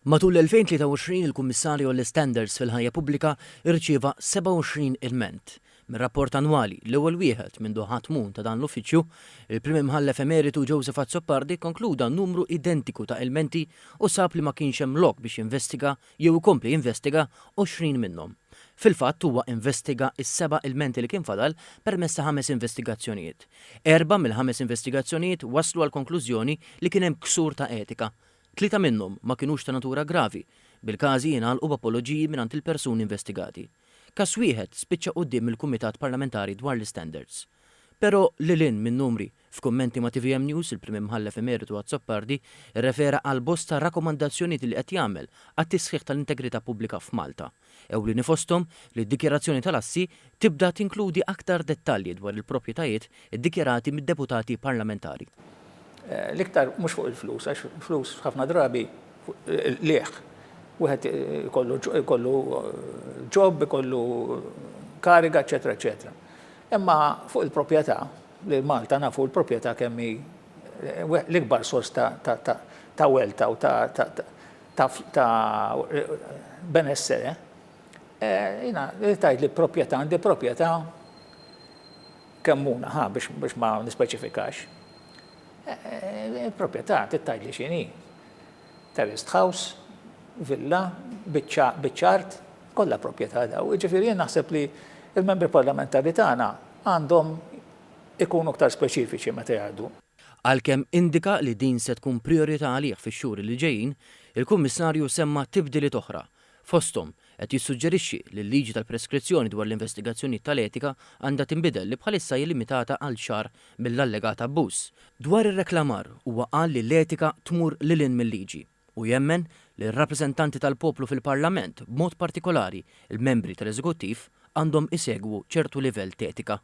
Matul l-2023 il-Kummissarju għall-Standards fil-ħajja pubblika irċieva 27 ilment. Mir-rapport annwali l-ewwel wieħed minn ħatmun ta' dan l-uffiċċju, il-Prim Imħallef Emeritu Joseph Azzopardi konkluda numru identiku ta' ilmenti u sab li ma kienx hemm lok biex jinvestiga jew ikompli jinvestiga 20 minnhom. Fil-fatt huwa investiga is-7 ilmenti li kien fadal permezz ta' 5 investigazzjonijiet. 4 mill-5 investigazzjonijiet waslu għal konklużjoni li kien hemm ksur ta' etika. 3 minnhom ma kinux ta' natura gravi, bil-każi jingħalqu b'apoloġiji mingħand il-persuni investigati. Każ wieħed spiċċa quddiem il-Kumitat Parlamentari dwar l-Standards. Però lilin minn numri f'kummenti ma' TVM News il-Prim Imħallef Emeritu Azzopardi rrefera għal bosta rakkomandazzjonijiet li qed jagħmel għat-tisħiħ tal-integrità pubblika f'Malta. Ewlieni fosthom li d-dikjarazzjoni tal-assi tibda tinkludi aktar dettalji dwar il-proprjetajiet iddikjarati mid-deputati parlamentari. L-iktar mhux fuq il-flus, għax flus ħafna drabi lieħ. Wieħed ikollu ġob, ikollu kariga, eċetera, eċetera. Imma fuq il-proprjetà, li Malta nafu l-proprjetà kemm l-ikbar sors ta' welta u ta' benessere. Jiena tajt li proprjetà għandi proprjetà kemmuna biex ma nispeċifikax. Il-proprietà tittajt li xini. Terraced house, villa, biċċart, kollha proprjetà daw. Ġifieri jien naħseb li il-membri parlamentari tagħna għandhom ikunu aktar speċifiċi meta jgħaddu. Għalkemm indika li din se tkun priorità għalih fix-xhur li ġejjin, il-Kummissarju semma tibdiliet oħra. Fosthom qed jissuġġerixxi li l-liġi tal-preskrizzjoni dwar l-investigazzjonijiet tal-etika għandha tinbidel li bħalissa hija limitata għal xahar mill-allegat abbuż. Dwar ir-reklamar huwa qal li l-etika tmur lil hinn mill-liġi u jemmen li r-rappreżentanti tal-poplu fil-Parlament b'mod partikolari il-membri tal-Eżekuttiv għandhom isegwu ċertu livell ta' etika.